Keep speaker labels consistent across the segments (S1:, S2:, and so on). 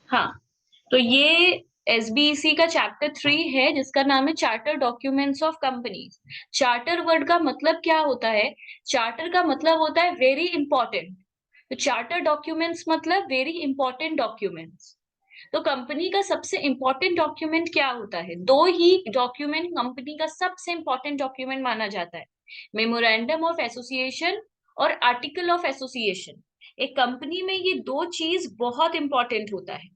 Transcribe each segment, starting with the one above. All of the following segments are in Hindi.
S1: हाँ, तो ये एसबीसी का चैप्टर 3 है जिसका नाम है charter documents of companies. Charter word का मतलब क्या होता है? चार्टर का मतलब होता है वेरी इंपॉर्टेंट। तो चार्टर डॉक्यूमेंट्स मतलब वेरी इंपॉर्टेंट डॉक्यूमेंट्स। तो कंपनी का सबसे इंपॉर्टेंट डॉक्यूमेंट क्या होता है? दो ही डॉक्यूमेंट कंपनी का सबसे इंपॉर्टेंट डॉक्यूमेंट माना जाता है, मेमोरेंडम ऑफ एसोसिएशन और आर्टिकल ऑफ एसोसिएशन। एक कंपनी में ये दो चीज बहुत इंपॉर्टेंट होता है।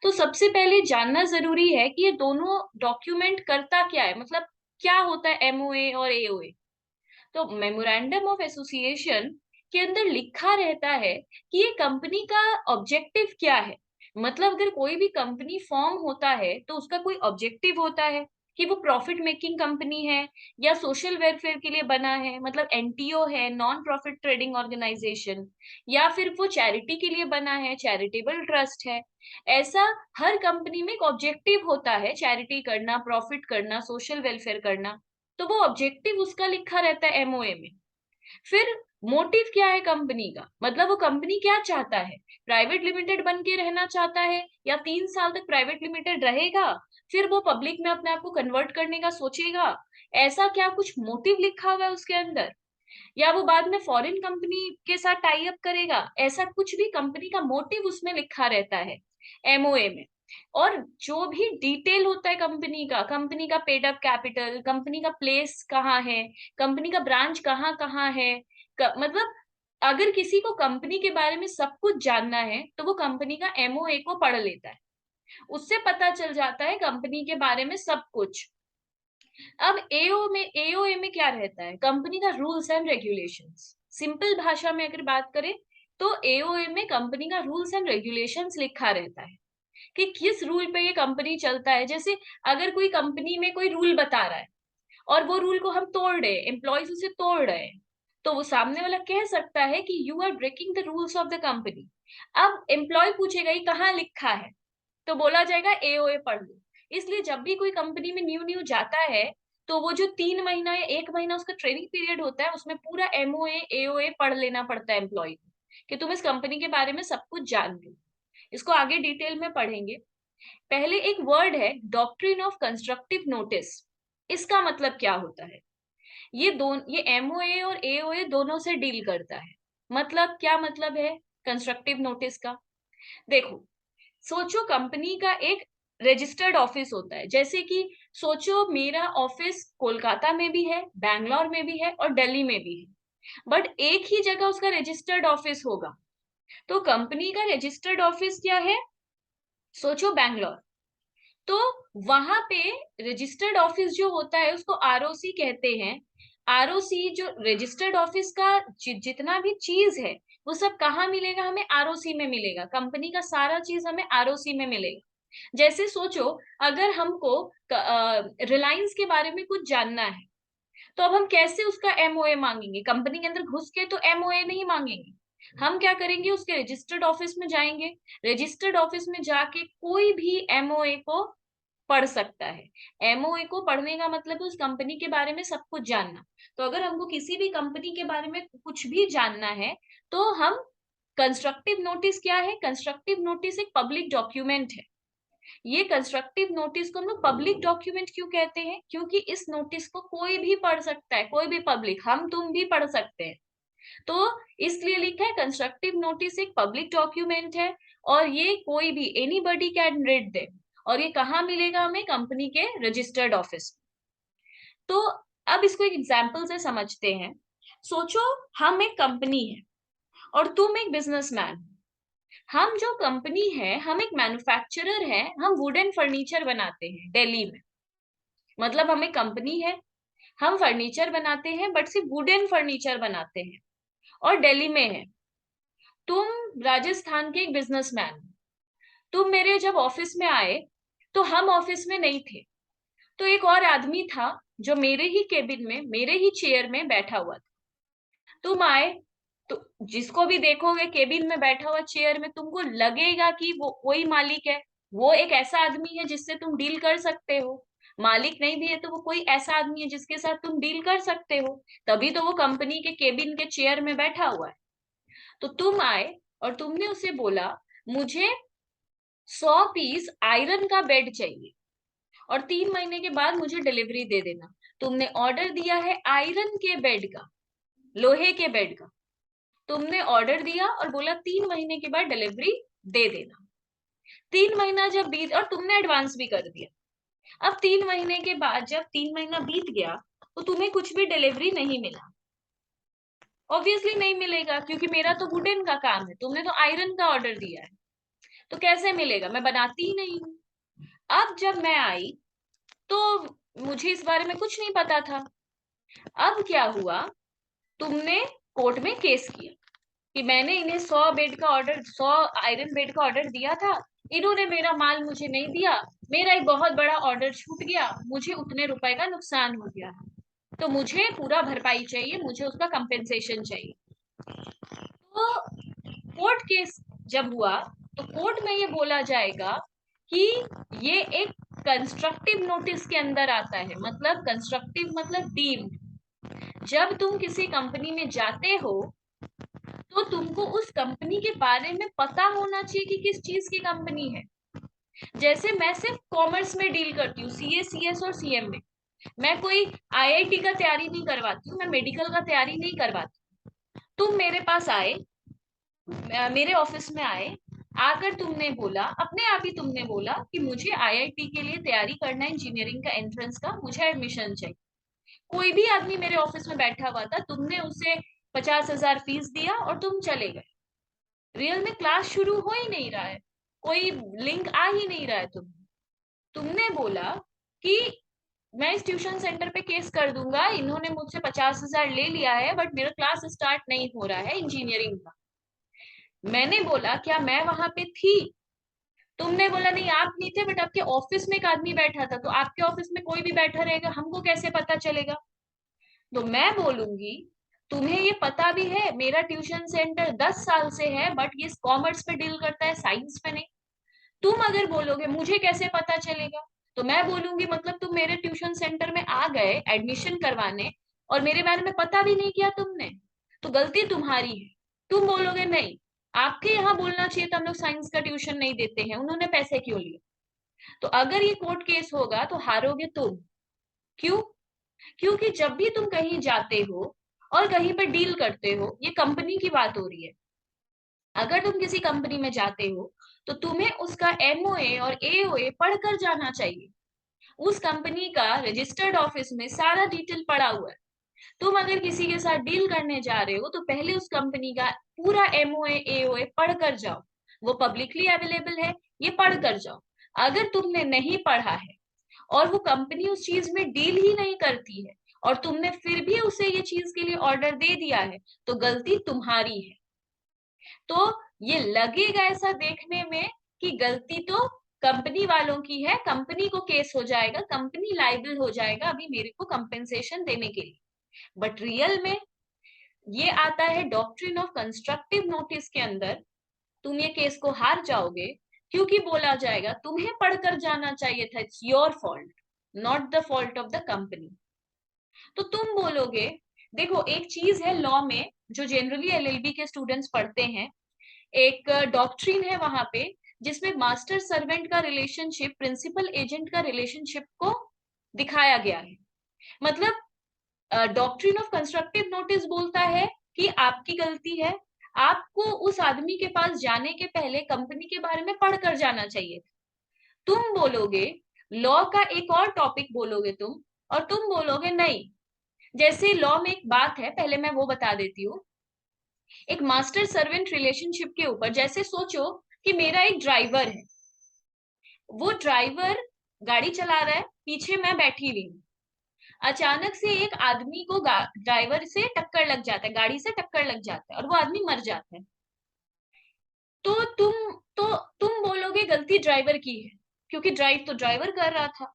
S1: तो सबसे पहले जानना जरूरी है कि ये दोनों डॉक्यूमेंट करता क्या है, मतलब क्या होता है एमओए और एओए। तो मेमोरेंडम ऑफ एसोसिएशन के अंदर लिखा रहता है कि ये कंपनी का ऑब्जेक्टिव क्या है। मतलब अगर कोई भी कंपनी फॉर्म होता है तो उसका कोई ऑब्जेक्टिव होता है कि वो प्रॉफिट मेकिंग कंपनी है या सोशल वेलफेयर के लिए बना है, मतलब एनटीओ है, नॉन प्रॉफिट ट्रेडिंग ऑर्गेनाइजेशन, या फिर वो चैरिटी के लिए बना है, चैरिटेबल ट्रस्ट है। ऐसा हर कंपनी में एक ऑब्जेक्टिव होता है, चैरिटी करना, प्रॉफिट करना, सोशल वेलफेयर करना। तो वो ऑब्जेक्टिव उसका लिखा रहता है एमओए में। फिर मोटिव क्या है कंपनी का, मतलब वो कंपनी क्या चाहता है, प्राइवेट लिमिटेड बन के रहना चाहता है या 3 साल तक प्राइवेट लिमिटेड रहेगा, फिर वो पब्लिक में अपने आप को कन्वर्ट करने का सोचेगा। ऐसा क्या कुछ मोटिव लिखा हुआ है उसके अंदर, या वो बाद में फॉरेन कंपनी के साथ टाई अप करेगा, ऐसा कुछ भी कंपनी का मोटिव उसमें लिखा रहता है एमओए में। और जो भी डिटेल होता है कंपनी का पेड अप कैपिटल, कंपनी का प्लेस कहाँ है, कंपनी का ब्रांच कहाँ कहाँ है, मतलब अगर किसी को कंपनी के बारे में सब कुछ जानना है तो वो कंपनी का एमओए को पढ़ लेता है। उससे पता चल जाता है कंपनी के बारे में सब कुछ। अब एओए में क्या रहता है, कंपनी का रूल्स एंड रेगुलेशंस। सिंपल भाषा में अगर बात करें तो एओए में कंपनी का रूल्स एंड रेगुलेशंस लिखा रहता है कि किस रूल पे ये कंपनी चलता है। जैसे अगर कोई कंपनी में कोई रूल बता रहा है और वो रूल को हम तोड़ रहे हैं, एम्प्लॉयज उसे तोड़ रहे हैं, तो वो सामने वाला कह सकता है कि you are breaking the rules of the company. अब एम्प्लॉय पूछेगा ये कहाँ लिखा है, तो बोला जाएगा एओए पढ़ लो। इसलिए जब भी कोई कंपनी में न्यू न्यू जाता है तो वो जो 3 महीना या 1 महीना उसका ट्रेनिंग पीरियड होता है उसमें पूरा एमओए एओए पढ़ लेना पड़ता है एम्प्लॉय को, कि तुम इस कंपनी के बारे में सब कुछ जान लो। इसको आगे डिटेल में पढ़ेंगे। पहले एक वर्ड है डॉक्ट्रिन ऑफ कंस्ट्रक्टिव नोटिस। इसका मतलब क्या होता है? ये एमओए और एओए दोनों से डील करता है। मतलब क्या मतलब है कंस्ट्रक्टिव नोटिस का? देखो, सोचो कंपनी का एक रजिस्टर्ड ऑफिस होता है, जैसे कि सोचो मेरा ऑफिस कोलकाता में भी है, बैंगलोर में भी है और दिल्ली में भी है, बट एक ही जगह उसका रजिस्टर्ड ऑफिस होगा। तो कंपनी का रजिस्टर्ड ऑफिस क्या है? सोचो बैंगलोर। तो वहां पे रजिस्टर्ड ऑफिस जो होता है उसको आरओसी कहते हैं। आरओसी जो रजिस्टर्ड ऑफिस का जितना भी चीज है वो सब कहाँ मिलेगा? हमें आरओसी में मिलेगा। कंपनी का सारा चीज हमें आरओसी में मिलेगा। जैसे सोचो अगर हमको रिलायंस के बारे में कुछ जानना है तो अब हम कैसे उसका एमओए मांगेंगे? कंपनी के अंदर घुस के तो एमओए नहीं मांगेंगे। हम क्या करेंगे, उसके रजिस्टर्ड ऑफिस में जाएंगे। रजिस्टर्ड ऑफिस में जाके कोई भी एमओए को पढ़ सकता है। एमओए को पढ़ने का मतलब है उस कंपनी के बारे में सब कुछ जानना। तो अगर हमको किसी भी कंपनी के बारे में कुछ भी जानना है तो हम कंस्ट्रक्टिव नोटिस क्या है? कंस्ट्रक्टिव नोटिस एक पब्लिक डॉक्यूमेंट है। ये कंस्ट्रक्टिव नोटिस को हम लोग पब्लिक डॉक्यूमेंट क्यों कहते हैं? क्योंकि इस नोटिस को कोई भी पढ़ सकता है, कोई भी पब्लिक, हम तुम भी पढ़ सकते हैं। तो इसलिए लिखा है कंस्ट्रक्टिव नोटिस एक पब्लिक डॉक्यूमेंट है और ये कोई भी एनीबडी कैन रीड दे। और ये कहाँ मिलेगा? हमें कंपनी के रजिस्टर्ड ऑफिस। तो अब इसको एक एग्जाम्पल से समझते हैं। सोचो हम एक कंपनी है और तुम एक बिजनेसमैन। हम जो कंपनी है, हम एक मैन्युफैक्चरर है, हम वुडन फर्नीचर बनाते हैं दिल्ली में। मतलब हम एक कंपनी है, हम फर्नीचर बनाते हैं बट सिर्फ वुडन फर्नीचर बनाते हैं और दिल्ली में है। तुम राजस्थान के एक बिजनेसमैन, तुम मेरे जब ऑफिस में आए तो हम ऑफिस में नहीं थे। तो एक और आदमी था जो मेरे ही केबिन में, मेरे ही चेयर में बैठा हुआ था। तुम आए तो जिसको भी देखोगे केबिन में बैठा हुआ चेयर में, तुमको लगेगा कि वो कोई मालिक है। वो एक ऐसा आदमी है जिससे तुम डील कर सकते हो। मालिक नहीं भी है तो वो कोई ऐसा आदमी है जिसके साथ तुम डील कर सकते हो। तभी तो वो कंपनी के केबिन के चेयर में बैठा हुआ है। तो तुम आए और तुमने उसे बोला मुझे 100 पीस आयरन का बेड चाहिए और 3 महीने के बाद मुझे डिलीवरी दे देना। तुमने ऑर्डर दिया है आयरन के बेड का, लोहे के बेड का। तुमने ऑर्डर दिया और बोला 3 महीने के बाद डिलीवरी दे देना। 3 महीना जब बीत, और तुमने एडवांस भी कर दिया। अब 3 महीने के बाद जब 3 महीना बीत गया तो तुम्हें कुछ भी डिलीवरी नहीं मिला। ऑब्वियसली नहीं मिलेगा, क्योंकि मेरा तो वुडन का काम है, तुमने तो आयरन का ऑर्डर दिया है। तो कैसे मिलेगा, मैं बनाती ही नहीं हूँ। अब जब मैं आई तो मुझे इस बारे में कुछ नहीं पता था। अब क्या हुआ, तुमने कोर्ट में केस किया कि मैंने इन्हें 100 आयरन बेड का ऑर्डर दिया था, इन्होंने मेरा माल मुझे नहीं दिया, मेरा एक बहुत बड़ा ऑर्डर छूट गया, मुझे उतने रुपए का नुकसान हो गया, तो मुझे पूरा भरपाई चाहिए, मुझे उसका कंपेंसेशन चाहिए। तो कोर्ट केस जब हुआ तो कोर्ट में ये बोला जाएगा कि ये एक कंस्ट्रक्टिव नोटिस के अंदर आता है। मतलब कंस्ट्रक्टिव मतलब डीम्ड। जब तुम किसी कंपनी में जाते हो तो तुमको उस कंपनी के बारे में पता होना चाहिए कि किस चीज की कंपनी है। जैसे मैं सिर्फ कॉमर्स में डील करती हूँ, सीए, सीएस और सीएम में। मैं कोई आईआईटी का तैयारी नहीं करवाती हूँ, मैं मेडिकल का तैयारी नहीं करवाती। तुम मेरे पास आए, मेरे ऑफिस में आए, आकर तुमने बोला, अपने आप ही तुमने बोला कि मुझे आईआईटी के लिए तैयारी करना है, इंजीनियरिंग का एंट्रेंस का, मुझे एडमिशन चाहिए। कोई भी आदमी मेरे ऑफिस में बैठा हुआ था, तुमने उसे 50,000 फीस दिया और तुम चले गए। रियल में क्लास शुरू हो ही नहीं रहा है, कोई लिंक आ ही नहीं रहा है। तुमने बोला कि मैं इस ट्यूशन सेंटर पे केस कर दूंगा, इन्होंने मुझसे 50,000 ले लिया है, बट मेरा क्लास स्टार्ट नहीं हो रहा है इंजीनियरिंग का। मैंने बोला क्या मैं वहां पे थी? तुमने बोला नहीं आप नहीं थे, बट आपके ऑफिस में एक आदमी बैठा था। तो आपके ऑफिस में कोई भी बैठा रहेगा, हमको कैसे पता चलेगा? तो मैं बोलूंगी तुम्हें ये पता भी है मेरा ट्यूशन सेंटर 10 साल से है, बट ये कॉमर्स पे डील करता है, साइंस पे नहीं। तुम अगर बोलोगे मुझे कैसे पता चलेगा, तो मैं बोलूंगी मतलब तुम मेरे ट्यूशन सेंटर में आ गए एडमिशन करवाने और मेरे बारे में पता भी नहीं किया तुमने, तो गलती तुम्हारी है। तुम बोलोगे नहीं, आपके यहाँ बोलना चाहिए था हम लोग साइंस का ट्यूशन नहीं देते हैं, उन्होंने पैसे क्यों लिए? तो अगर ये कोर्ट केस होगा तो हारोगे तुम। क्यों? क्योंकि जब भी तुम कहीं जाते हो और कहीं पर डील करते हो, ये कंपनी की बात हो रही है। अगर तुम किसी कंपनी में जाते हो तो तुम्हें उसका एमओए और एओए पढ़कर जाना चाहिए। उस कंपनी का रजिस्टर्ड ऑफिस में सारा डिटेल पड़ा हुआ है। तुम अगर किसी के साथ डील करने जा रहे हो तो पहले उस कंपनी का पूरा एमओए एओए पढ़ कर जाओ। वो पब्लिकली अवेलेबल है, ये पढ़ कर जाओ। अगर तुमने नहीं पढ़ा है और वो कंपनी उस चीज में डील ही नहीं करती है और तुमने फिर भी उसे ये चीज के लिए ऑर्डर दे दिया है, तो गलती तुम्हारी है। तो ये लगेगा ऐसा देखने में कि गलती तो कंपनी वालों की है, कंपनी को केस हो जाएगा, कंपनी लाइबल हो जाएगा अभी मेरे को कंपेंसेशन देने के लिए। बट रियल में ये आता है डॉक्ट्रिन ऑफ कंस्ट्रक्टिव नोटिस के अंदर। तुम ये केस को हार जाओगे क्योंकि बोला जाएगा तुम्हें पढ़कर जाना चाहिए था, it's your fault, not the fault of the company. तो तुम बोलोगे, देखो एक चीज है लॉ में जो जनरली एलएलबी के स्टूडेंट्स पढ़ते हैं, एक डॉक्ट्रिन है वहां पे जिसमें मास्टर सर्वेंट का रिलेशनशिप प्रिंसिपल एजेंट का रिलेशनशिप को दिखाया गया है। मतलब डॉक्ट्रिन ऑफ कंस्ट्रक्टिव नोटिस बोलता है कि आपकी गलती है, आपको उस आदमी के पास जाने के पहले कंपनी के बारे में पढ़कर जाना चाहिए। तुम बोलोगे लॉ का एक और टॉपिक बोलोगे तुम, और तुम बोलोगे नहीं, जैसे लॉ में एक बात है, पहले मैं वो बता देती हूँ। एक मास्टर सर्वेंट रिलेशनशिप के ऊपर, जैसे सोचो कि मेरा एक ड्राइवर है, वो ड्राइवर गाड़ी चला रहा है, पीछे मैं बैठी हुई हूँ। अचानक से एक आदमी को ड्राइवर से टक्कर लग जाता है, गाड़ी से टक्कर लग जाता है और वो आदमी मर जाता है। तो तुम बोलोगे गलती ड्राइवर की है, क्योंकि ड्राइव तो ड्राइवर कर रहा था।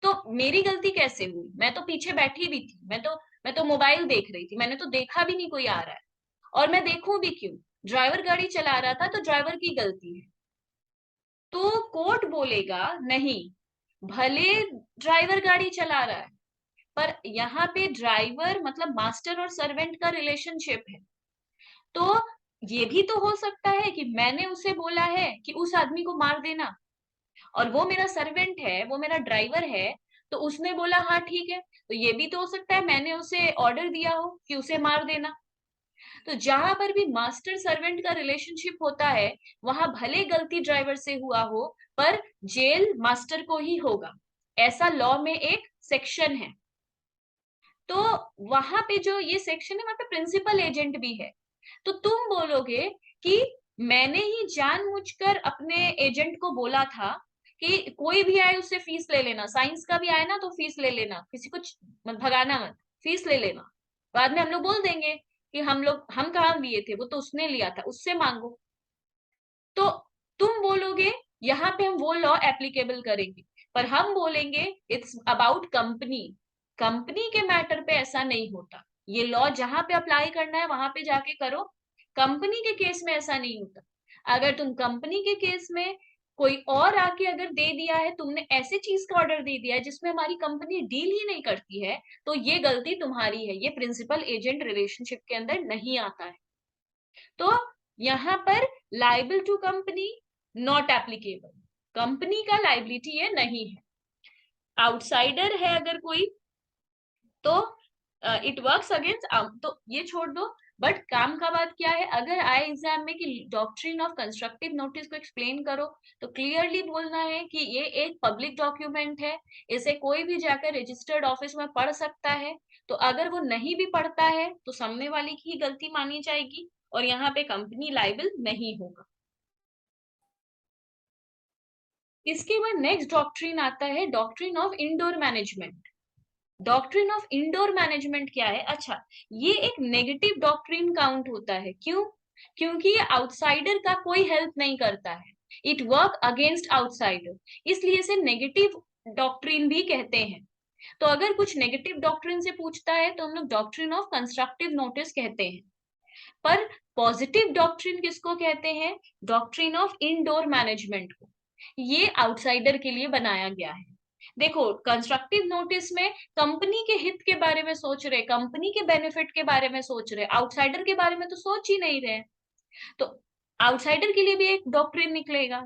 S1: तो मेरी गलती कैसे हुई? मैं तो पीछे बैठी भी थी, मैं तो मोबाइल देख रही थी, मैंने तो देखा भी नहीं कोई आ रहा है। और मैं देखूं भी क्यों? ड्राइवर गाड़ी चला रहा था तो ड्राइवर की गलती है। तो कोर्ट बोलेगा नहीं, भले ड्राइवर गाड़ी चला रहा है, पर यहाँ पे ड्राइवर मतलब मास्टर और सर्वेंट का रिलेशनशिप है। तो ये भी तो हो सकता है कि मैंने उसे बोला है कि उस आदमी को मार देना, और वो मेरा सर्वेंट है, वो मेरा ड्राइवर है, तो उसने बोला हाँ ठीक है। तो ये भी तो हो सकता है मैंने उसे ऑर्डर दिया हो कि उसे मार देना। तो जहां पर भी मास्टर सर्वेंट का रिलेशनशिप होता है, वहां भले गलती ड्राइवर से हुआ हो, पर जेल मास्टर को ही होगा, ऐसा लॉ में एक सेक्शन है। तो वहां पे जो ये सेक्शन है, वहां पे प्रिंसिपल एजेंट भी है। तो तुम बोलोगे कि मैंने ही जानबूझकर अपने एजेंट को बोला था कि कोई भी आए उससे फीस ले लेना, साइंस का भी आए ना तो फीस ले लेना, किसी को मत भगाना, मत फीस ले लेना। बाद में हम लोग बोल देंगे कि हम कहाँ लिए थे, वो तो उसने लिया था, उससे मांगो। तो तुम बोलोगे यहाँ पे हम वो लॉ एप्लीकेबल करेंगे, पर हम बोलेंगे इट्स अबाउट कंपनी। कंपनी के मैटर पे ऐसा नहीं होता। ये लॉ जहां पे अप्लाई करना है वहां पे जाके करो। कंपनी के केस में ऐसा नहीं होता। अगर तुम कंपनी के केस में कोई और आके अगर दे दिया है, तुमने ऐसे चीज का ऑर्डर दे दिया है जिसमें हमारी कंपनी डील ही नहीं करती है, तो ये गलती तुम्हारी है, ये प्रिंसिपल एजेंट रिलेशनशिप के अंदर नहीं आता है। तो यहां पर liable to company not applicable, company का लाइबिलिटी ये नहीं है। आउटसाइडर है अगर कोई, तो इट वर्क्स अगेंस्ट, तो ये छोड़ दो। बट काम का बात क्या है, अगर आए एग्जाम में कि डॉक्ट्रिन ऑफ कंस्ट्रक्टिव नोटिस को एक्सप्लेन करो, तो क्लियरली बोलना है कि ये एक पब्लिक डॉक्यूमेंट है, इसे कोई भी जाकर रजिस्टर्ड ऑफिस में पढ़ सकता है। तो अगर वो नहीं भी पढ़ता है तो सामने वाले की ही गलती मानी जाएगी, और यहाँ पे कंपनी लाइबल नहीं होगा। इसके बाद नेक्स्ट डॉक्ट्रिन आता है, doctrine of indoor management. Doctrine of indoor management क्या है? अच्छा, ये एक नेगेटिव डॉक्ट्रिन काउंट होता है। क्यों? क्योंकि ये आउटसाइडर का कोई हेल्प नहीं करता है, इट वर्क अगेंस्ट आउटसाइडर, इसलिए इसे नेगेटिव डॉक्ट्रिन भी कहते हैं। तो अगर कुछ नेगेटिव डॉक्ट्रिन से पूछता है तो हम लोग डॉक्ट्रिन ऑफ कंस्ट्रक्टिव नोटिस कहते हैं। पर पॉजिटिव डॉक्ट्रिन किसको कहते हैं? डॉक्ट्रिन ऑफ इंडोर मैनेजमेंट को। ये आउटसाइडर के लिए बनाया गया है। देखो, कंस्ट्रक्टिव नोटिस में कंपनी के हित के बारे में सोच रहे, कंपनी के बेनिफिट के बारे में सोच रहे, आउटसाइडर के बारे में तो सोच ही नहीं रहे। तो आउटसाइडर के लिए भी एक डॉक्ट्रिन निकलेगा।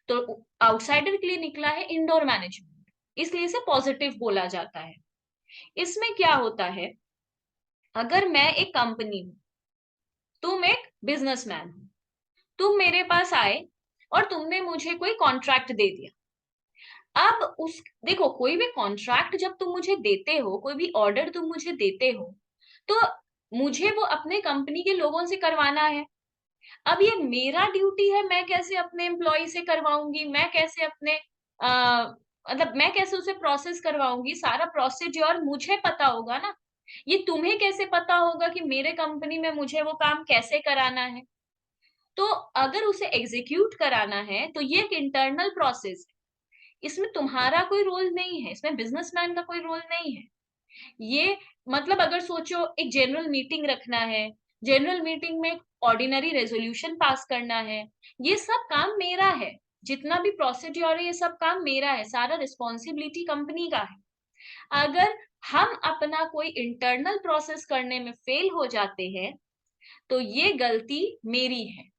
S1: तो आउटसाइडर के लिए निकला है इंडोर मैनेजमेंट, इसलिए इसे पॉजिटिव बोला जाता है। इसमें क्या होता है, अगर मैं एक कंपनी हूं, तुम एक बिजनेसमैन हो, तुम मेरे पास आए और तुमने मुझे कोई कॉन्ट्रैक्ट दे दिया। अब उस देखो, कोई भी कॉन्ट्रैक्ट जब तुम मुझे देते हो, कोई भी ऑर्डर तुम मुझे देते हो, तो मुझे वो अपने कंपनी के लोगों से करवाना है। अब ये मेरा ड्यूटी है, मैं कैसे अपने एम्प्लॉय से करवाऊंगी, मैं कैसे अपने मतलब मैं कैसे उसे प्रोसेस करवाऊंगी? सारा प्रोसीजर मुझे पता होगा ना। ये तुम्हें कैसे पता होगा कि मेरे कंपनी में मुझे वो काम कैसे कराना है? तो अगर उसे एग्जीक्यूट कराना है तो ये एक इंटरनल प्रोसेस है, इसमें तुम्हारा कोई रोल नहीं है, इसमें बिजनेसमैन का कोई रोल नहीं है। ये मतलब अगर सोचो, एक जनरल मीटिंग रखना है, जनरल मीटिंग में ऑर्डिनरी रेजोल्यूशन पास करना है, ये सब काम मेरा है। जितना भी प्रोसीड्योर है, ये सब काम मेरा है, सारा रिस्पॉन्सिबिलिटी कंपनी का है। अगर हम अपना कोई इंटरनल प्रोसेस करने में फेल हो जाते हैं, तो ये गलती मेरी है,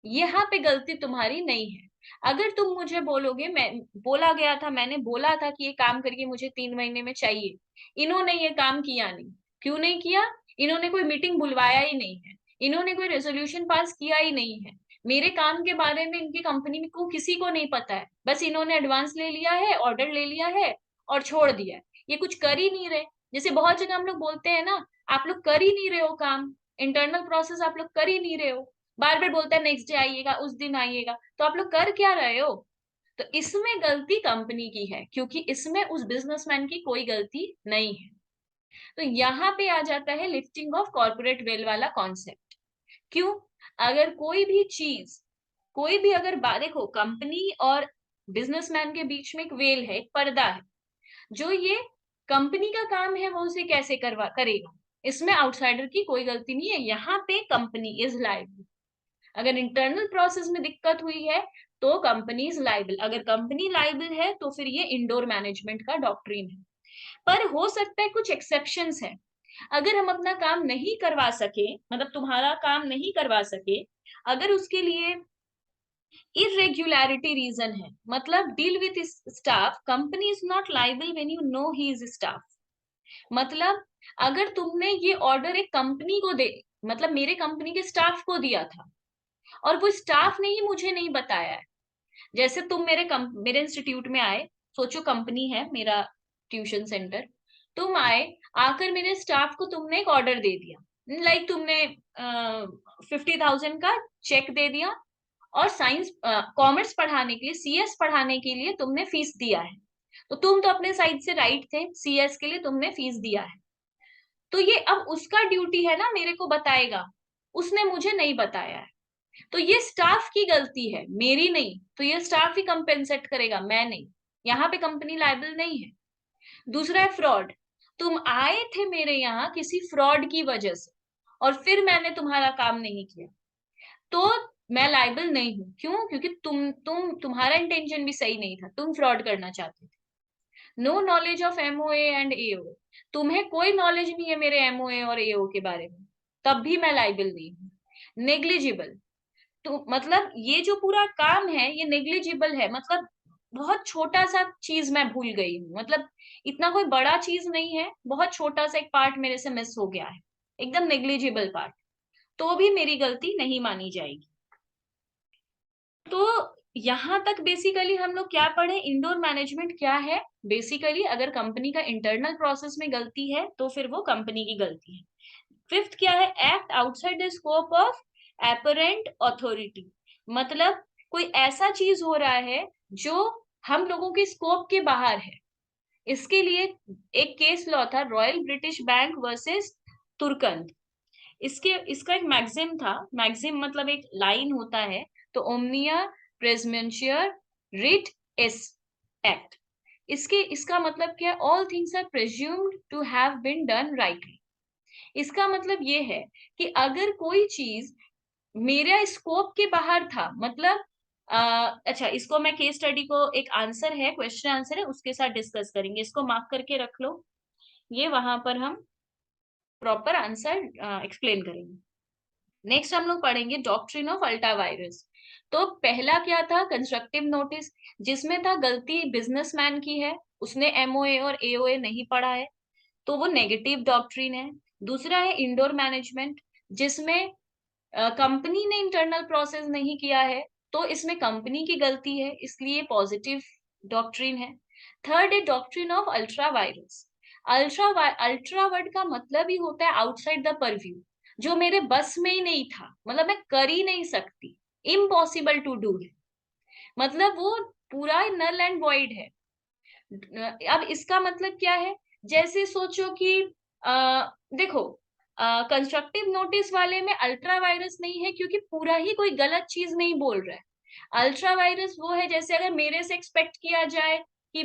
S1: यहाँ पे गलती तुम्हारी नहीं है। अगर तुम मुझे बोलोगे, मैं बोला गया था, मैंने बोला था कि ये काम करके मुझे 3 महीने में चाहिए, इन्होंने ये काम किया नहीं, क्यों नहीं किया? इन्होंने कोई मीटिंग बुलवाया ही नहीं है, इन्होंने कोई रेजोल्यूशन पास किया ही नहीं है, मेरे काम के बारे में इनकी कंपनी में को किसी को नहीं पता है, बस इन्होंने एडवांस ले लिया है, ऑर्डर ले लिया है और छोड़ दिया है, ये कुछ कर ही नहीं रहे। जैसे बहुत जगह हम लोग बोलते हैं ना, आप लोग कर ही नहीं रहे हो काम, इंटरनल प्रोसेस आप लोग कर ही नहीं रहे हो, बार बार बोलता है नेक्स्ट डे आइएगा, उस दिन आइएगा, तो आप लोग कर क्या रहे हो? तो इसमें गलती कंपनी की है, क्योंकि इसमें उस बिजनेसमैन की कोई गलती नहीं है। तो यहाँ पे आ जाता है लिफ्टिंग ऑफ कॉर्पोरेट वेल वाला कॉन्सेप्ट। क्यों? अगर कोई भी चीज, कोई भी अगर देखो, कंपनी और बिजनेसमैन के बीच में एक वेल है, एक पर्दा है, जो ये कंपनी का काम है वो उसे कैसे करेगा, इसमें आउटसाइडर की कोई गलती नहीं है, यहाँ पे कंपनी इज लायबल। अगर इंटरनल प्रोसेस में दिक्कत हुई है तो कंपनी इज लाइबल, अगर कंपनी लाइबल है तो फिर ये इंडोर मैनेजमेंट का डॉक्ट्रिन है। पर हो सकता है कुछ एक्सेप्शंस है, अगर हम अपना काम नहीं करवा सके, मतलब तुम्हारा काम नहीं करवा सके, अगर उसके लिए irregularity रीजन है, मतलब deal with staff, company is not liable when you know he is staff. मतलब अगर तुमने ये ऑर्डर एक कंपनी को दे, मतलब मेरे कंपनी के स्टाफ को दिया था, और वो स्टाफ ने ही मुझे नहीं बताया है। जैसे तुम मेरे इंस्टीट्यूट में आए, सोचो कंपनी है मेरा ट्यूशन सेंटर, तुम आए, आकर मेरे स्टाफ को तुमने एक ऑर्डर दे दिया, लाइक तुमने 50,000 का चेक दे दिया, और साइंस कॉमर्स पढ़ाने के लिए, सीएस पढ़ाने के लिए तुमने फीस दिया है। तो तुम तो अपने साइड से राइट थे, सीएस के लिए तुमने फीस दिया है, तो ये अब उसका ड्यूटी है ना, मेरे को बताएगा, उसने मुझे नहीं बताया है, तो ये स्टाफ की गलती है, मेरी नहीं। तो ये स्टाफ ही कंपेंसेट करेगा, मैं नहीं। यहाँ पे कंपनी लायबल नहीं है। दूसरा है फ्रॉड। तुम आए थे मेरे यहाँ किसी फ्रॉड की वजह से, और फिर मैंने तुम्हारा काम नहीं किया, तो मैं लायबल नहीं हूँ। क्यों? क्योंकि तुम्हारा इंटेंशन भी सही नहीं था, तुम फ्रॉड करना चाहते थे। No knowledge of MOA and AO. तुम्हें कोई नॉलेज नहीं है मेरे एमओए और एओ के बारे में, तब भी मैं लायबल नहीं हूँ। नेग्लिजिबल। तो मतलब ये जो पूरा काम है ये नेग्लिजिबल है, मतलब बहुत छोटा सा चीज मैं भूल गई हूँ, मतलब इतना कोई बड़ा चीज नहीं है, बहुत छोटा सा एक पार्ट मेरे से मिस हो गया है, एकदम नेग्लिजिबल पार्ट, तो भी मेरी गलती नहीं मानी जाएगी। तो यहाँ तक बेसिकली हम लोग क्या पढ़े, इंडोर मैनेजमेंट क्या है। बेसिकली अगर कंपनी का इंटरनल प्रोसेस में गलती है तो फिर वो कंपनी की गलती है। फिफ्थ क्या है, act outside the scope of apparent authority. मतलब कोई ऐसा चीज हो रहा है जो हम लोगों के स्कोप के बाहर है। इसके लिए एक केस लॉ था, रॉयल ब्रिटिश बैंक वर्सेस तुर्कंद। इसका एक मैक्सिम था, मैक्सिम मतलब एक लाइन होता है, तो omnia praesumuntur rite esse acta. इसका मतलब क्या है, all things are presumed to have been done rightly. इसका मतलब ये है कि अगर कोई चीज मेरा स्कोप के बाहर था, मतलब अच्छा, इसको मैं केस स्टडी को एक आंसर है, क्वेश्चन आंसर है, उसके साथ डिस्कस करेंगे, इसको मार्क करके रख लो, ये वहां पर हम प्रॉपर आंसर एक्सप्लेन करेंगे। नेक्स्ट हम लोग पढ़ेंगे डॉक्ट्रिन ऑफ अल्टा वायरस। तो पहला क्या था, कंस्ट्रक्टिव नोटिस, जिसमें था गलती बिजनेसमैन की है, उसने एमओए और एओए नहीं पढ़ा है, तो वो नेगेटिव डॉक्ट्रिन है। दूसरा है इंडोर मैनेजमेंट, जिसमें कंपनी ने इंटरनल प्रोसेस नहीं किया है, तो इसमें कंपनी की गलती है, इसलिए पॉजिटिव डॉक्ट्रिन है। थर्ड है doctrine of ultra vires. Ultra word का मतलब ही होता है आउटसाइड द परव्यू, जो मेरे बस में ही नहीं था, मतलब मैं कर ही नहीं सकती, इम्पॉसिबल टू डू है, मतलब वो पूरा नल एंड वॉइड है। अब इसका मतलब क्या है, जैसे सोचो कि देखो, कंस्ट्रक्टिव नोटिस वाले में अल्ट्रा वायरस नहीं है, क्योंकि पूरा ही कोई गलत चीज नहीं बोल रहा है। अल्ट्रा वायरस वो है, जैसे अगर मेरे से एक्सपेक्ट किया जाए कि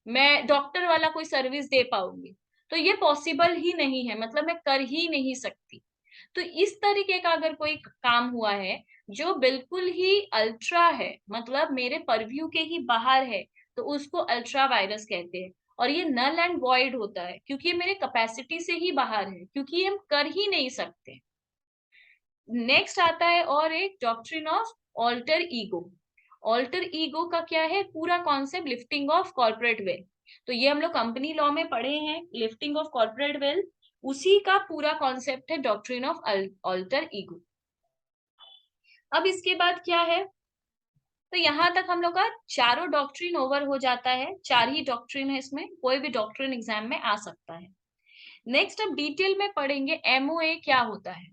S1: मैं डॉक्टर वाला कोई सर्विस दे पाऊंगी, तो ये पॉसिबल ही नहीं है, मतलब मैं कर ही नहीं सकती। तो इस तरीके का अगर कोई काम हुआ है जो बिल्कुल ही अल्ट्रा है, मतलब मेरे परव्यू के ही बाहर है, तो उसको अल्ट्रा वायरस कहते हैं। और ये नल एंड वॉइड होता है, क्योंकि ये मेरे कैपेसिटी से ही बाहर है, क्योंकि हम कर ही नहीं सकते। नेक्स्ट आता है और एक doctrine of alter ego. Alter ego का क्या है, पूरा concept lifting of corporate wealth. तो ये हम लोग कंपनी लॉ में पढ़े हैं, लिफ्टिंग ऑफ कॉर्पोरेट वेल्थ, उसी का पूरा कॉन्सेप्ट है डॉक्ट्रिन ऑफ ऑल्टर ईगो। अब इसके बाद क्या है, तो यहां तक हम लोग का चारों डॉक्ट्रिन ओवर हो जाता है। चार ही डॉक्ट्रिन है इसमें, कोई भी डॉक्ट्रिन एग्जाम में आ सकता है। नेक्स्ट अब डिटेल में पढ़ेंगे एमओए क्या होता है।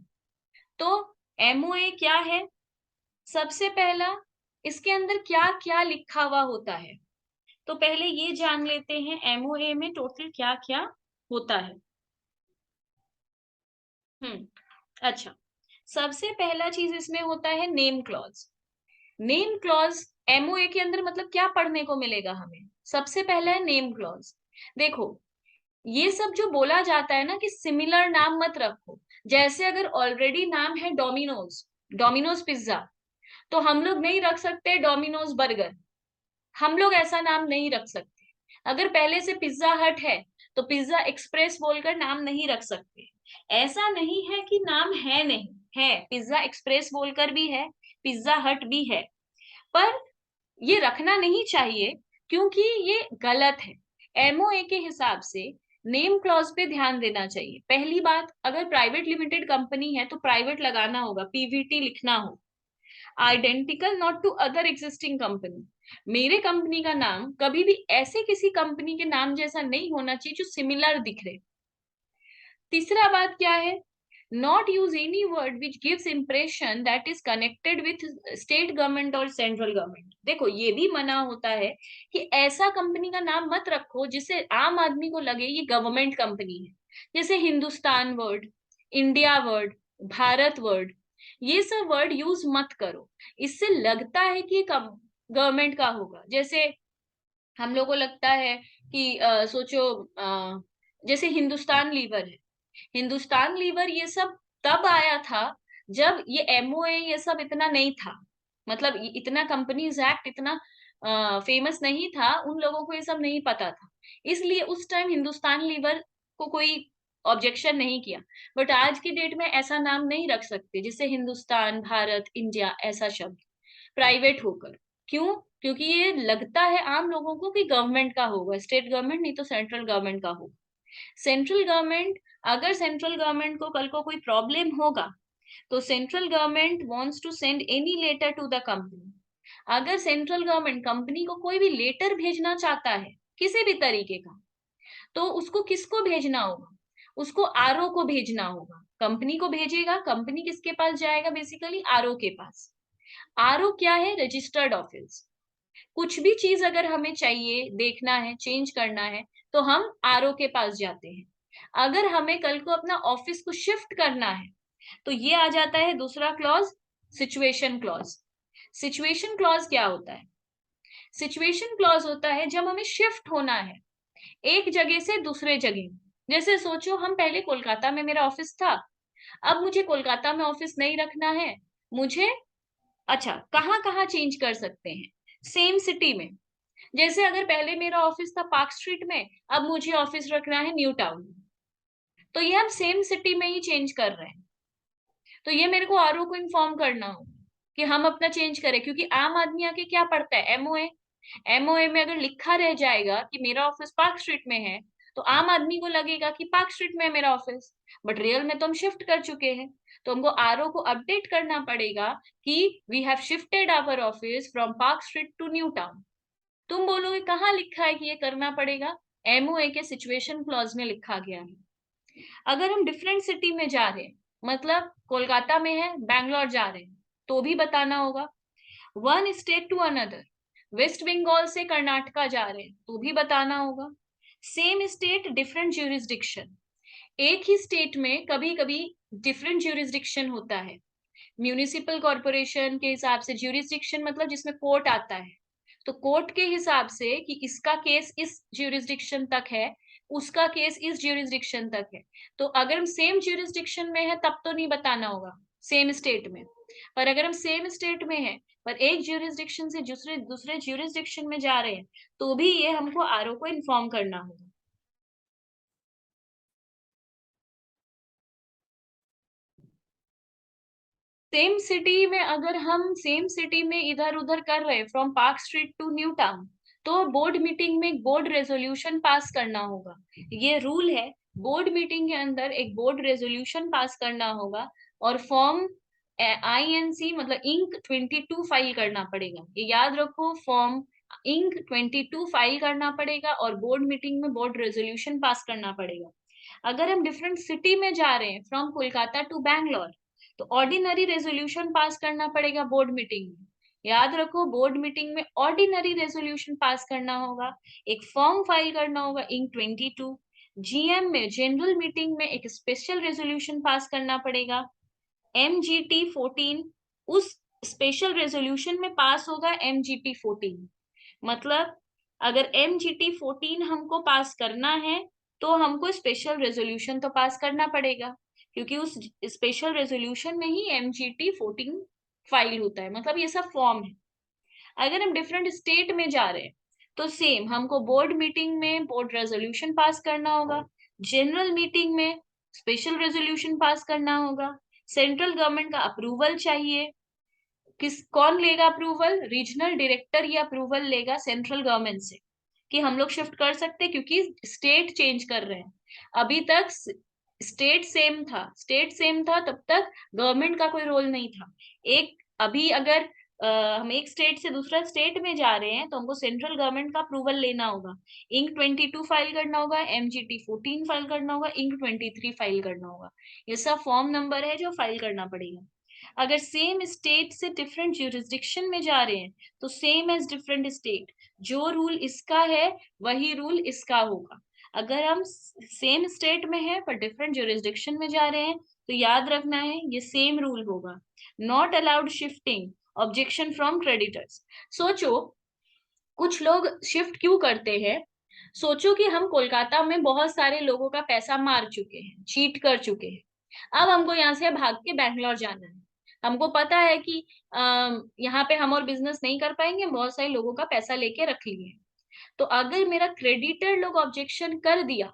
S1: तो एमओए क्या है, सबसे पहला इसके अंदर क्या क्या लिखा हुआ होता है, तो पहले ये जान लेते हैं एमओए में टोटल क्या क्या होता है। अच्छा, सबसे पहला चीज इसमें होता है name clause. Name clause MOA के अंदर मतलब क्या पढ़ने को मिलेगा हमें, सबसे पहला है नेम क्लॉज। देखो, ये सब जो बोला जाता है ना कि सिमिलर नाम मत रखो, जैसे अगर ऑलरेडी नाम है डोमिनोज, डोमिनोज पिज्जा, तो हम लोग नहीं रख सकते डोमिनोज बर्गर, हम लोग ऐसा नाम नहीं रख सकते। अगर पहले से पिज्जा हट है तो पिज्जा एक्सप्रेस बोलकर नाम नहीं रख सकते। ऐसा नहीं है कि नाम है नहीं, है, पिज्जा एक्सप्रेस बोलकर भी है, पिज्जा हट भी है, पर ये रखना नहीं चाहिए क्योंकि ये गलत है। एमओए के हिसाब से नेम क्लॉज पे ध्यान देना चाहिए। पहली बात, अगर प्राइवेट लिमिटेड कंपनी है तो प्राइवेट लगाना होगा, पीवीटी लिखना हो, identical not to other existing company. मेरे कंपनी का नाम कभी भी ऐसे किसी कंपनी के नाम जैसा नहीं होना चाहिए जो सिमिलर दिख रहे। तीसरा बात क्या है, not use any word which gives impression that is connected with state government or central government। देखो ये भी मना होता है कि ऐसा कंपनी का नाम मत रखो जिससे आम आदमी को लगे ये गवर्नमेंट कंपनी है, जैसे Hindustan word, India word, Bharat word, ये सब वर्ड यूज मत करो। इससे लगता है कि गवर्नमेंट का होगा। जैसे हम लोग को लगता है कि सोचो, जैसे हिंदुस्तान लीवर है, हिंदुस्तान लीवर ये सब तब आया था जब ये एमओए ये सब इतना नहीं था, मतलब इतना कंपनीज एक्ट इतना फेमस नहीं था, उन लोगों को ये सब नहीं पता था, इसलिए उस टाइम हिंदुस्तान लीवर को कोई ऑब्जेक्शन नहीं किया। बट आज की डेट में ऐसा नाम नहीं रख सकते, जिससे हिंदुस्तान, भारत, इंडिया ऐसा शब्द प्राइवेट होकर। क्यों? क्योंकि ये लगता है आम लोगों को कि गवर्नमेंट का होगा, स्टेट गवर्नमेंट नहीं तो सेंट्रल गवर्नमेंट का होगा। सेंट्रल गवर्नमेंट, अगर सेंट्रल गवर्नमेंट को कल को कोई प्रॉब्लम होगा तो central government wants to send any letter to the company. अगर सेंट्रल गवर्नमेंट कंपनी को कोई भी लेटर भेजना चाहता है किसी भी तरीके का, तो उसको किसको भेजना होगा? उसको आरओ को भेजना होगा। कंपनी को भेजेगा, कंपनी किसके पास जाएगा? बेसिकली आरओ के पास। आरओ क्या है? Registered office. कुछ भी चीज अगर हमें चाहिए, देखना है, चेंज करना है, तो हम आरओ के पास जाते हैं। अगर हमें कल को अपना ऑफिस को शिफ्ट करना है तो ये आ जाता है दूसरा clause, situation clause. Situation clause क्या होता है? सिचुएशन क्लॉज होता है जब हमें शिफ्ट होना है एक जगह से दूसरे जगह। जैसे सोचो, हम पहले कोलकाता में मेरा ऑफिस था, अब मुझे कोलकाता में ऑफिस नहीं रखना है, मुझे, अच्छा, कहाँ कहाँ चेंज कर सकते हैं? सेम सिटी में। जैसे अगर पहले मेरा ऑफिस था पार्क स्ट्रीट में, अब मुझे ऑफिस रखना है न्यू टाउन में, तो ये हम सेम सिटी में ही चेंज कर रहे हैं। तो ये मेरे को आरओ को इन्फॉर्म करना हो कि हम अपना चेंज करें, क्योंकि आम आदमी आके क्या पढ़ता है? एमओए। एमओए में अगर लिखा रह जाएगा कि मेरा ऑफिस पार्क स्ट्रीट में है, तो आम आदमी को लगेगा कि पार्क स्ट्रीट में है मेरा ऑफिस, बट रियल में तो हम शिफ्ट कर चुके हैं। तो हमको आरओ को अपडेट करना पड़ेगा कि we have shifted our office from Park Street to New Town. तुम बोलोगे कहाँ लिखा है कि ये करना पड़ेगा? एमओए के सिचुएशन क्लॉज में लिखा गया है। अगर हम डिफरेंट सिटी में जा रहे हैं, मतलब कोलकाता में है, बैंगलोर जा रहे हैं, तो भी बताना होगा। One state to another, West Bengal से कर्नाटका जा रहे हैं, तो भी बताना होगा। सेम स्टेट डिफरेंट ज्यूरिसडिक्शन, एक ही स्टेट में कभी कभी डिफरेंट ज्यूरिसडिक्शन होता है। म्यूनिसिपल कॉर्पोरेशन के हिसाब से ज्यूरिसडिक्शन मतलब जिसमें कोर्ट आता है, तो कोर्ट के हिसाब से कि इसका केस इस ज्यूरिसडिक्शन तक है, उसका केस इस ज्यूरिसडिक्शन तक है। तो अगर हम सेम ज्यूरिसडिक्शन में है तब तो नहीं बताना होगा सेम स्टेट में, पर अगर हम सेम स्टेट में है पर एक ज्यूरिसडिक्शन से दूसरे दूसरे ज्यूरिसडिक्शन में जा रहे हैं, तो भी ये हमको आरओ को इन्फॉर्म करना होगा। सेम सिटी में, अगर हम सेम सिटी में इधर उधर कर रहे हैं फ्रॉम पार्क स्ट्रीट टू न्यू टाउन, तो बोर्ड मीटिंग में एक बोर्ड रेजोल्यूशन पास करना होगा। ये रूल है, बोर्ड मीटिंग के अंदर एक बोर्ड रेजोल्यूशन पास करना होगा, और फॉर्म आईएनसी मतलब इंक 22 फाइल करना पड़ेगा। ये याद रखो, फॉर्म इंक 22 फाइल करना पड़ेगा और बोर्ड मीटिंग में बोर्ड रेजोल्यूशन पास करना पड़ेगा। अगर हम डिफरेंट सिटी में जा रहे हैं फ्रॉम कोलकाता टू बैंगलोर, तो ऑर्डिनरी रेजोल्यूशन पास करना पड़ेगा बोर्ड मीटिंग में। याद रखो, बोर्ड मीटिंग में ऑर्डिनरी रेजोल्यूशन पास करना होगा, एक फॉर्म फाइल करना होगा इंक 22। जीएम में, जनरल मीटिंग में, एक स्पेशल रेजोल्यूशन पास करना पड़ेगा एमजीटी 14। उस स्पेशल रेजोल्यूशन में पास होगा एमजीटी 14। मतलब अगर एमजीटी 14 हमको पास करना है तो हमको स्पेशल रेजोल्यूशन तो पास करना पड़ेगा, क्योंकि उस स्पेशल रेजोल्यूशन में ही एमजीटी 14 फाइल होता है, मतलब ये सब फॉर्म है। अगर हम डिफरेंट स्टेट में जा रहे हैं तो सेम हमको बोर्ड मीटिंग में बोर्ड रेजोल्यूशन पास करना होगा, जनरल मीटिंग में स्पेशल रेजोल्यूशन पास करना होगा, सेंट्रल गवर्नमेंट का अप्रूवल चाहिए। कौन लेगा अप्रूवल? रीजनल डायरेक्टर ये अप्रूवल लेगा सेंट्रल गवर्नमेंट से कि हम लोग शिफ्ट कर सकते हैं, क्योंकि स्टेट चेंज कर रहे हैं। अभी तक स्टेट सेम था तब तक गवर्नमेंट का कोई रोल नहीं था। एक अभी अगर हम एक स्टेट से दूसरा स्टेट में जा रहे हैं तो हमको सेंट्रल गवर्नमेंट का अप्रूवल लेना होगा। इंक 22 फाइल करना होगा, MGT 14 फाइल करना होगा, इंक 23 फाइल करना होगा। ये सब फॉर्म नंबर है जो फाइल करना पड़ेगा। अगर सेम स्टेट से डिफरेंट ज्यूरिसडिक्शन में जा रहे हैं तो सेम एज डिफरेंट स्टेट, जो रूल इसका है वही रूल इसका होगा। अगर हम सेम स्टेट में है पर डिफरेंट ज्यूरिसडिक्शन में जा रहे हैं तो याद रखना है ये सेम रूल होगा। Not allowed shifting, objection from creditors. सोचो कुछ लोग शिफ्ट क्यों करते हैं। सोचो कि हम कोलकाता में बहुत सारे लोगों का पैसा मार चुके हैं, चीट कर चुके हैं। अब हमको यहाँ से भाग के बैंगलोर जाना है। हमको पता है कि यहाँ पे हम और बिजनेस नहीं कर पाएंगे, बहुत सारे लोगों का पैसा लेके रख लिए। तो अगर मेरा क्रेडिटर लोग ऑब्जेक्शन कर दिया,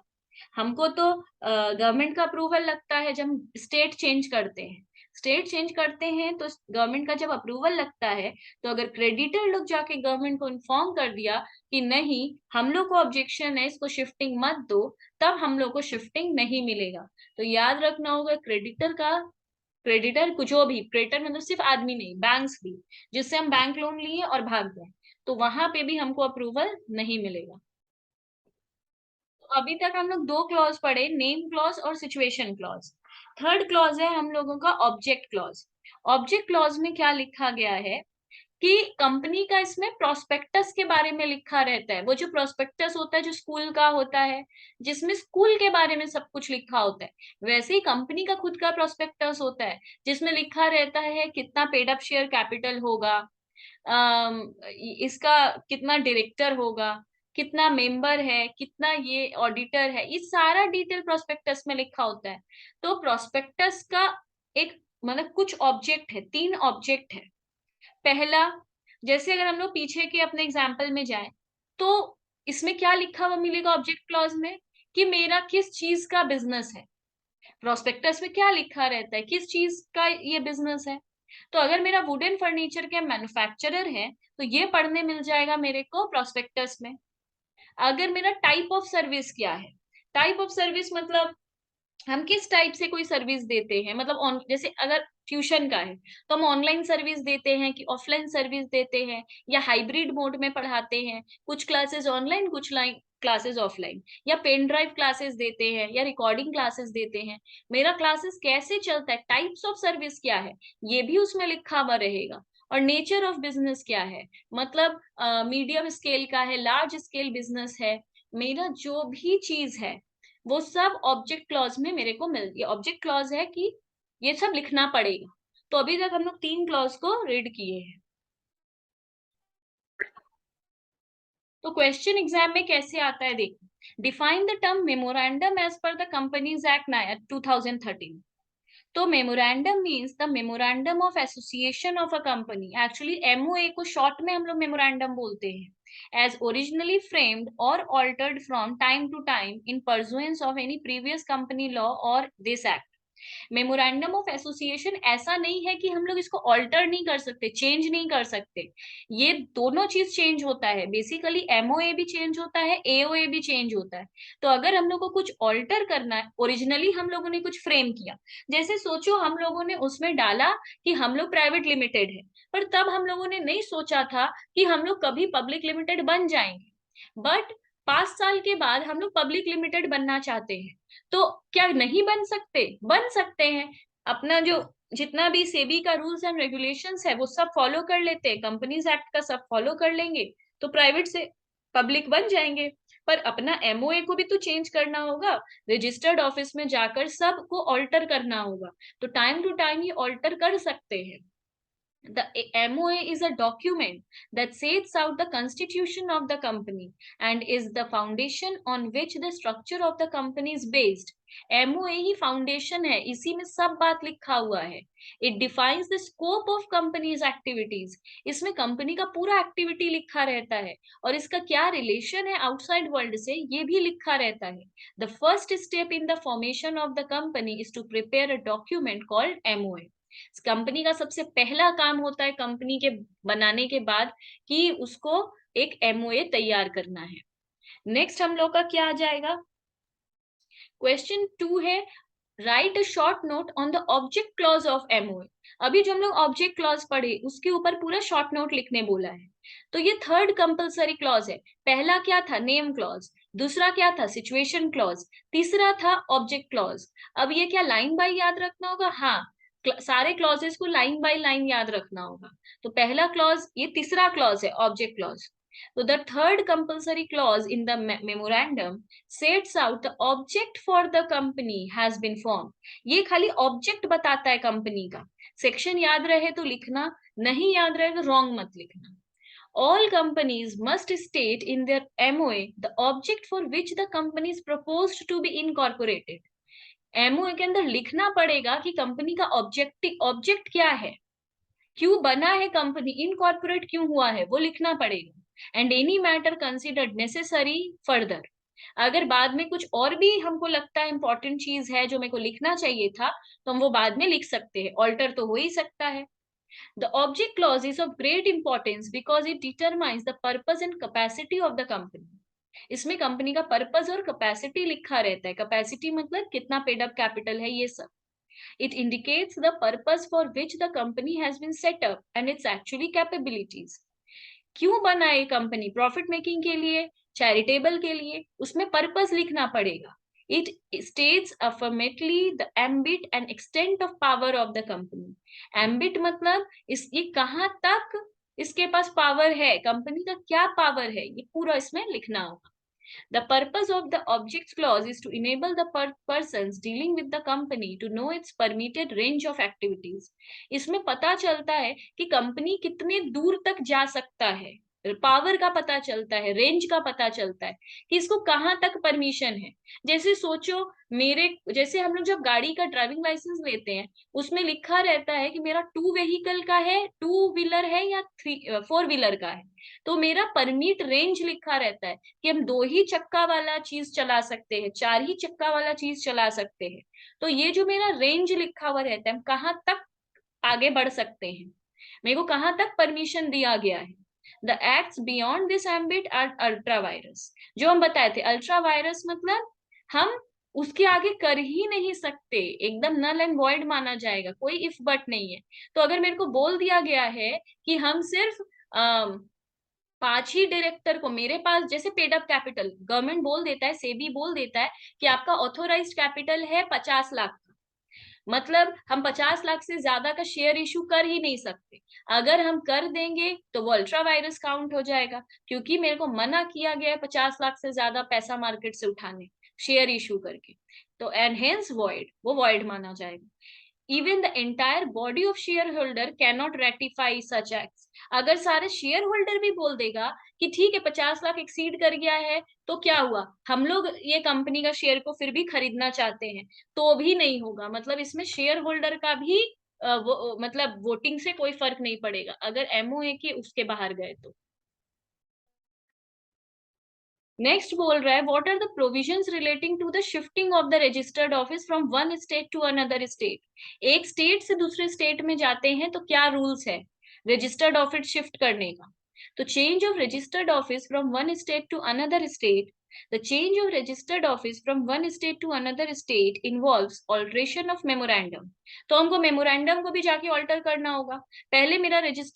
S1: हमको तो गवर्नमेंट का अप्रूवल लगता है जब हम स्टेट चेंज करते हैं। स्टेट चेंज करते हैं तो गवर्नमेंट का जब अप्रूवल लगता है, तो अगर क्रेडिटर लोग जाके गवर्नमेंट को इन्फॉर्म कर दिया कि नहीं हम लोग को ऑब्जेक्शन है, इसको शिफ्टिंग मत दो, तब हम लोग को शिफ्टिंग नहीं मिलेगा। तो याद रखना होगा क्रेडिटर को, जो भी क्रेडिटर मतलब सिर्फ आदमी नहीं, बैंक्स भी, जिससे हम बैंक लोन लिए और भाग गए, तो वहां पे भी हमको अप्रूवल नहीं मिलेगा। अभी तक हम लोग दो क्लॉज पढ़े, नेम क्लॉज और सिचुएशन क्लॉज। थर्ड क्लॉज है हम लोगों का ऑब्जेक्ट क्लॉज। ऑब्जेक्ट क्लॉज में क्या लिखा गया है कि कंपनी का इसमें प्रोस्पेक्टस के बारे में लिखा रहता है। वो जो प्रोस्पेक्टस होता है जो स्कूल का होता है, जिसमें स्कूल के बारे में सब कुछ लिखा होता है, वैसे ही कंपनी का खुद का प्रोस्पेक्टस होता है जिसमें लिखा रहता है कितना पेड अप शेयर कैपिटल होगा, इसका कितना डायरेक्टर होगा, कितना मेंबर है, कितना ये ऑडिटर है, ये सारा डिटेल प्रोस्पेक्टस में लिखा होता है। तो प्रोस्पेक्टस का एक मतलब कुछ ऑब्जेक्ट है, तीन ऑब्जेक्ट है। पहला, जैसे अगर हम लोग पीछे के अपने एग्जाम्पल में जाएं तो इसमें क्या लिखा हुआ मिलेगा ऑब्जेक्ट क्लॉज में कि मेरा किस चीज का बिजनेस है। प्रोस्पेक्टस में क्या लिखा रहता है, किस चीज का ये बिजनेस है। तो अगर मेरा वुडन फर्नीचर के मैन्युफैक्चरर है तो ये पढ़ने मिल जाएगा मेरे को प्रोस्पेक्टस में। अगर मेरा टाइप ऑफ सर्विस क्या है, टाइप ऑफ सर्विस मतलब हम किस टाइप से कोई सर्विस देते हैं, मतलब ऑन जैसे अगर ट्यूशन का है तो हम ऑनलाइन सर्विस देते हैं कि ऑफलाइन सर्विस देते हैं, या हाइब्रिड मोड में पढ़ाते हैं, कुछ क्लासेस ऑनलाइन कुछ लाइन क्लासेस ऑफलाइन, या पेन ड्राइव क्लासेस देते हैं या रिकॉर्डिंग क्लासेस देते हैं। मेरा क्लासेस कैसे चलता है, टाइप्स ऑफ सर्विस क्या है, ये भी उसमें लिखा हुआ रहेगा। और नेचर ऑफ बिजनेस क्या है, मतलब मीडियम स्केल का है, लार्ज स्केल बिजनेस है, मेरा जो भी चीज है वो सब ऑब्जेक्ट क्लॉज में मेरे को मिल गया। ऑब्जेक्ट क्लॉज है कि ये सब लिखना पड़ेगा। तो अभी तक हम लोग तीन क्लॉज को रीड किए हैं। तो क्वेश्चन एग्जाम में कैसे आता है देखो, define the term memorandum as per the companies act 2013। तो memorandum means the memorandum of association of a company. Actually MOA को शॉर्ट में हम लोग मेमोरेंडम बोलते हैं। एज ओरिजिनली फ्रेम्ड और altered from time to time in pursuance of any previous company law और this act. Memorandum of association ऐसा नहीं है कि हम लोग इसको ऑल्टर नहीं कर सकते, चेंज नहीं कर सकते। ये दोनों चीज चेंज होता है, बेसिकली MOA भी चेंज होता है, AOA भी चेंज होता है। तो अगर हम लोग को कुछ ऑल्टर करना है, ओरिजिनली हम लोगों ने कुछ फ्रेम किया, जैसे सोचो हम लोगों ने उसमें डाला कि हम लोग प्राइवेट लिमिटेड है, पर तब हम लोगों ने नहीं सोचा था कि हम लोग कभी पब्लिक लिमिटेड बन जाएंगे। बट 5 साल के बाद हम लोग पब्लिक लिमिटेड बनना चाहते हैं, तो क्या नहीं बन सकते? बन सकते हैं। अपना जो जितना भी सेबी का रूल्स एंड रेगुलेशंस है वो सब फॉलो कर लेते हैं, कंपनीज एक्ट का सब फॉलो कर लेंगे, तो प्राइवेट से पब्लिक बन जाएंगे। पर अपना MOA को भी तो चेंज करना होगा, रजिस्टर्ड ऑफिस में जाकर सबको ऑल्टर करना होगा। तो टाइम टू टाइम ये ऑल्टर कर सकते हैं। The MOA is a document that sets out the constitution of the company and is the foundation on which the structure of the company is based. MOA he foundation है, इसी में सब बात लिखा हुआ है. It defines the scope of company's activities. इसमें कंपनी का पूरा एक्टिविटी लिखा रहता है और इसका क्या रिलेशन है आउटसाइड वर्ल्ड से ये भी लिखा रहता है. The first step in the formation of the company is to prepare a document called MOA. Company का सबसे पहला काम होता है कंपनी के बनाने के बाद कि उसको एक एमओए तैयार करना है. नेक्स्ट हम लोग का क्या आ जाएगा? क्वेश्चन 2 है right a short note on the object clause of MOA. अभी जो हम लोग ऑब्जेक्ट क्लॉज पढ़े उसके ऊपर पूरा शॉर्ट नोट लिखने बोला है. तो ये थर्ड कंपलसरी क्लॉज है. पहला क्या था? Name clause. दूसरा क्या था? Situation clause. तीसरा था ऑब्जेक्ट क्लॉज. अब ये क्या लाइन बाय याद रखना होगा? हाँ, सारे क्लॉजेस को लाइन बाय लाइन याद रखना होगा. तो पहला क्लॉज, ये तीसरा क्लॉज है ऑब्जेक्ट क्लॉज. तो the third compulsory clause in the memorandum sets out the object for the company has been formed. ये खाली ऑब्जेक्ट बताता है कंपनी का. सेक्शन याद रहे तो लिखना, नहीं याद रहे तो रॉन्ग मत लिखना. All companies must state in their MOA the object for which the company is proposed to be incorporated. MOA के अंदर लिखना पड़ेगा कि कंपनी का ऑब्जेक्ट क्या है, क्यों बना है कंपनी, इनकॉर्पोरेट क्यों हुआ है, वो लिखना पड़ेगा. And any matter considered necessary further. अगर बाद में कुछ और भी हमको लगता है इंपॉर्टेंट चीज है जो मेरे को लिखना चाहिए था तो हम वो बाद में लिख सकते हैं, ऑल्टर तो हो ही सकता है. The object clause is of great importance because it determines the purpose and capacity of the company. इसमें कंपनी का पर्पस और कैपेसिटी लिखा रहता है. कैपेसिटी मतलब कितना पेड अप कैपिटल है, ये सब. It indicates the purpose for which the company has been set up and its actually capabilities. क्यों बना ये कंपनी? प्रॉफिट मेकिंग के लिए, चैरिटेबल के लिए, उसमें पर्पस लिखना पड़ेगा. It states affirmatively the ambit and extent of power of the company. Ambit मतलब ये कहाँ तक इसके पास पावर है, कंपनी का क्या पावर है, ये पूरा इसमें लिखना होगा. The purpose of the objects clause is to enable the persons dealing with the company to know its permitted range of activities. इसमें पता चलता है कि कंपनी कितने दूर तक जा सकता है, पावर का पता चलता है, रेंज का पता चलता है कि इसको कहाँ तक परमिशन है. जैसे सोचो, जैसे हम लोग जब गाड़ी का ड्राइविंग लाइसेंस लेते हैं उसमें लिखा रहता है कि मेरा 2 व्हीकल का है, 2 व्हीलर है या 4 व्हीलर का है. तो मेरा परमिट रेंज लिखा रहता है कि हम 2 ही चक्का वाला चीज चला सकते हैं, 4 ही चक्का वाला चीज चला सकते हैं. तो ये जो मेरा रेंज लिखा हुआ रहता है, हम कहाँ तक आगे बढ़ सकते हैं, मेरे को कहाँ तक परमिशन दिया गया है. The acts beyond this ambit are ultra vires. जो हम बताए थे अल्ट्रा वायरस मतलब हम उसके आगे कर ही नहीं सकते, एकदम नल एंड वॉइड माना जाएगा, कोई इफ बट नहीं है. तो अगर मेरे को बोल दिया गया है कि हम सिर्फ 5 ही डायरेक्टर को, मेरे पास जैसे पेड अप कैपिटल गवर्नमेंट बोल देता है, सेबी बोल देता है कि आपका ऑथोराइज्ड कैपिटल है 50 लाख, मतलब हम 50 लाख से ज्यादा का शेयर इशू कर ही नहीं सकते. अगर हम कर देंगे तो वो अल्ट्रा वायरस काउंट हो जाएगा, क्योंकि मेरे को मना किया गया है 50 लाख से ज्यादा पैसा मार्केट से उठाने, शेयर इशू करके. तो एंड हेंस वॉइड, वो वॉइड माना जाएगा. Even the entire body of shareholder cannot ratify such acts. अगर सारे शेयर होल्डर भी बोल देगा कि ठीक है 50 लाख एक्सीड कर गया है तो क्या हुआ, हम लोग ये कंपनी का शेयर को फिर भी खरीदना चाहते हैं, तो भी नहीं होगा. मतलब इसमें शेयर होल्डर का भी मतलब वोटिंग से कोई फर्क नहीं पड़ेगा अगर एमओए के उसके बाहर गए तो. नेक्स्ट बोल रहा है what are the provisions relating to the shifting of the registered office from one state to another state. एक स्टेट से दूसरे स्टेट में जाते हैं तो क्या रूल्स है रजिस्टर्ड ऑफिस शिफ्ट करने का. तो change of registered office from one state to another state. The change of registered office from one state to another state involves alteration of memorandum. तो हमको मेमोरेंडम को भी जाके ऑल्टर करना होगा. पहले मेरा रजिस्टर